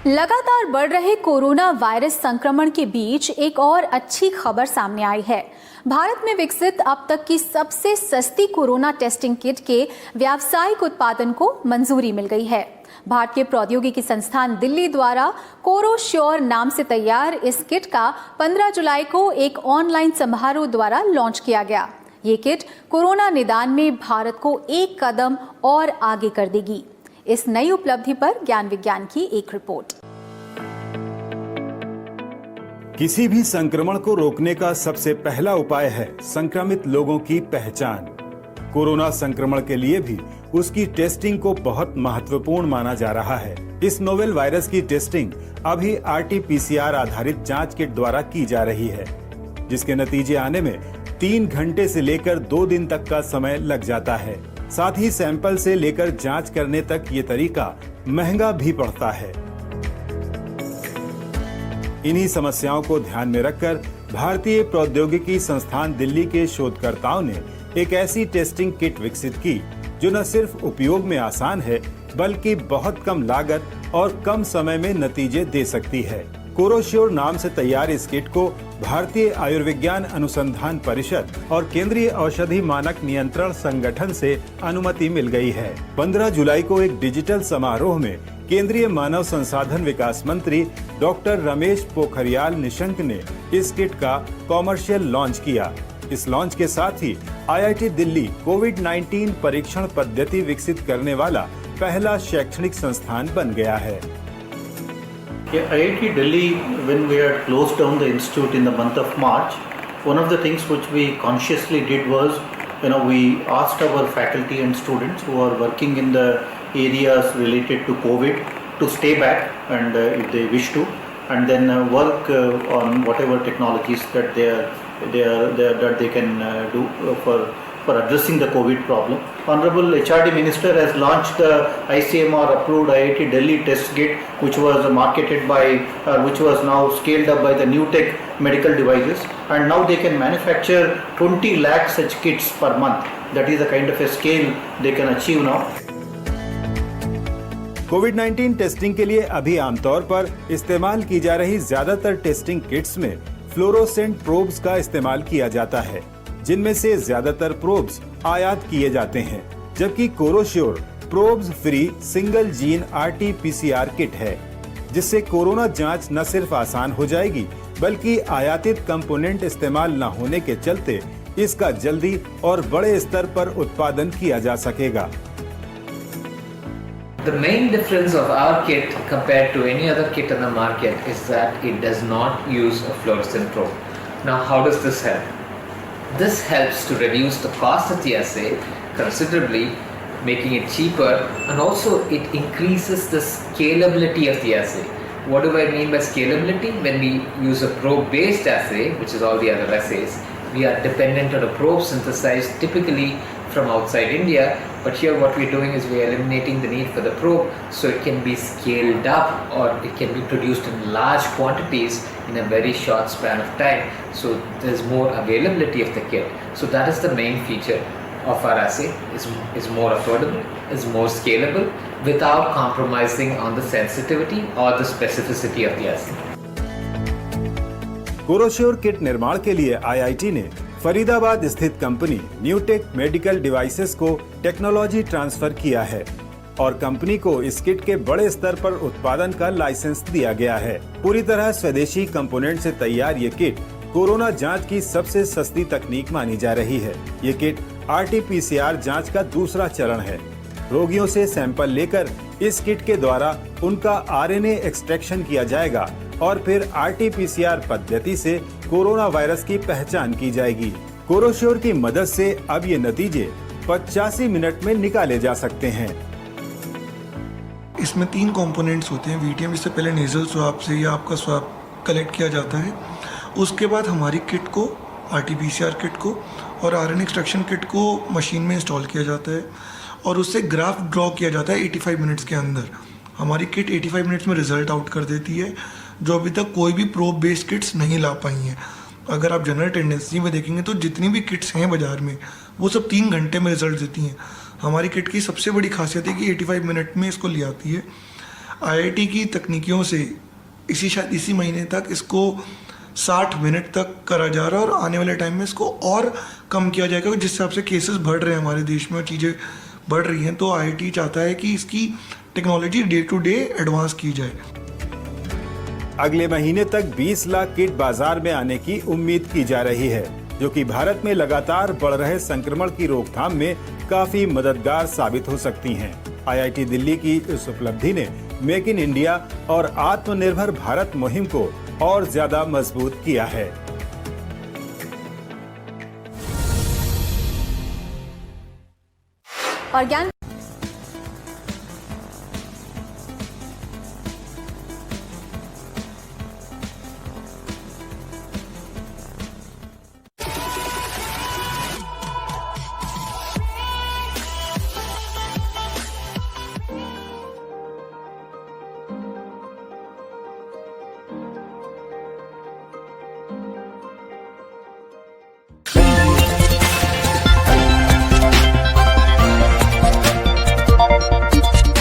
लगातार बढ़ रहे कोरोना वायरस संक्रमण के बीच एक और अच्छी खबर सामने आई है। भारत में विकसित अब तक की सबसे सस्ती कोरोना टेस्टिंग किट के व्यावसायिक उत्पादन को मंजूरी मिल गई है। भारतीय प्रौद्योगिकी संस्थान दिल्ली द्वारा कोरोश्योर नाम से तैयार इस किट का 15 जुलाई को एक ऑनलाइन समारोह द्वारा लॉन्च किया गया। ये किट कोरोना निदान में भारत को एक कदम और आगे कर देगी। इस नई उपलब्धि पर ज्ञान विज्ञान की एक रिपोर्ट। किसी भी संक्रमण को रोकने का सबसे पहला उपाय है संक्रमित लोगों की पहचान। कोरोना संक्रमण के लिए भी उसकी टेस्टिंग को बहुत महत्वपूर्ण माना जा रहा है। इस नोवेल वायरस की टेस्टिंग अभी RT-PCR आधारित जांच किट द्वारा की जा रही है, जिसके नतीजे आने में 3 घंटे से लेकर 2 दिन तक का समय लग जाता है। साथ ही सैंपल से लेकर जांच करने तक ये तरीका महंगा भी पड़ता है। इन्हीं समस्याओं को ध्यान में रखकर भारतीय प्रौद्योगिकी संस्थान दिल्ली के शोधकर्ताओं ने एक ऐसी टेस्टिंग किट विकसित की जो न सिर्फ उपयोग में आसान है बल्कि बहुत कम लागत और कम समय में नतीजे दे सकती है। कोरोश्योर नाम से तैयार इस किट को भारतीय आयुर्विज्ञान अनुसंधान परिषद और केंद्रीय औषधि मानक नियंत्रण संगठन से अनुमति मिल गई है। 15 जुलाई को एक डिजिटल समारोह में केंद्रीय मानव संसाधन विकास मंत्री डॉक्टर रमेश पोखरियाल निशंक ने इस किट का कॉमर्शियल लॉन्च किया। इस लॉन्च के साथ ही IIT दिल्ली कोविड-19 परीक्षण पद्धति विकसित करने वाला पहला शैक्षणिक संस्थान बन गया है। IIT Delhi, when we had closed down the institute in the month of March, one of the things which we consciously did was, we asked our faculty and students who are working in the areas related to COVID to stay back and if they wish to, and then work on whatever technologies that they can do for addressing the COVID problem. Honorable HRD Minister has launched the ICMR approved IIT Delhi test kit, which was marketed by, which was now scaled up by the New Tech Medical Devices, and now they can manufacture 20 lakh such kits per month. That is the kind of a scale they can achieve now. Covid testing के लिए अभी आमतौर पर इस्तेमाल की जा रही ज्यादातर टेस्टिंग किट्स में फ्लोरोसेंट प्रोब्स का इस्तेमाल किया जाता है, जिनमें से ज्यादातर प्रोब्स आयात किए जाते हैं, जबकि Corosure probes free single gene RT-PCR kit है, जिससे कोरोना जांच न सिर्फ आसान हो जाएगी बल्कि आयातित कंपोनेंट इस्तेमाल न होने के चलते इसका जल्दी और बड़े स्तर पर उत्पादन किया जा सकेगा। The main difference of our kit compared to any other kit in the market is that it does not use a fluorescent probe. Now, how does this help? This helps to reduce the cost of the assay considerably, making it cheaper, and also it increases the scalability of the assay. What do I mean by scalability? When we use a probe-based assay, which is all the other assays, we are dependent on a probe synthesized typically from outside India, but here what we're doing is we're eliminating the need for the probe, so it can be scaled up or it can be produced in large quantities in a very short span of time, so there's more availability of the kit. So that is the main feature of our assay, is more affordable, is more scalable without compromising on the sensitivity or the specificity of the assay. Corosure kit निर्माण के लिए IIT ने फरीदाबाद स्थित company Newtech medical devices को technology transfer किया है और company को इस किट के बड़े स्तर पर उत्पादन का लाइसेंस दिया गया है। पूरी तरह स्वदेशी कंपोनेंट से तैयार ये किट कोरोना जांच की सबसे सस्ती तकनीक मानी जा रही है। ये किट RT-PCR जांच का दूसरा चरण है। रोगियों से सैंपल लेकर इस किट के द्वारा उनका RNA एक्सट्रैक्शन किया जाएगा और फिर RT-PCR पद्धति से कोरोना वायरस की पहचान की जाएगी। कोरोश्योर की मदद से अब ये नतीजे 85 मिनट में निकाले जा सकते हैं। इसमें 3 कंपोनेंट्स होते हैं। VTM जिससे पहले नेजल स्वाब से या आपका स्वाब कलेक्ट किया जाता है, उसके बाद हमारी किट को RT-PCR किट को और RNA एक्सट्रैक्शन किट को मशीन में इंस्टॉल किया जाता है और उससे ग्राफ ड्रॉ किया जाता है 85 मिनट्स के अंदर। हमारी किट 85 मिनट्स में रिजल्ट आउट कर देती है, जो अभी तक कोई भी प्रोब बेस्ड किट्स नहीं ला पाई हैं। अगर आप जनरल टेंडेंसी में देखेंगे तो जितनी भी किट्स हैं बाज़ार में वो सब 3 घंटे में रिजल्ट देती हैं। हमारी किट की सबसे बड़ी खासियत है कि 85 मिनट में इसको ले आती है। आईआईटी की तकनीकियों से शायद इसी महीने तक इसको 60 मिनट तक करा जा रहा है और आने वाले टाइम में इसको और कम किया जाएगा। जिस हिसाब से केसेस बढ़ रहे हैं हमारे देश में और चीज़ें बढ़ रही हैं, तो आईआईटी चाहता है कि इसकी technology day to day advance की जाए। अगले महीने तक 20 लाख किट बाजार में आने की उम्मीद की जा रही है, जो कि भारत में लगातार बढ़ रहे संक्रमण की रोकथाम में काफी मददगार साबित हो सकती हैं। आईआईटी दिल्ली की इस उपलब्धि ने मेक इन इंडिया और आत्मनिर्भर भारत मुहिम को और ज्यादा मजबूत किया है। और ज्ञान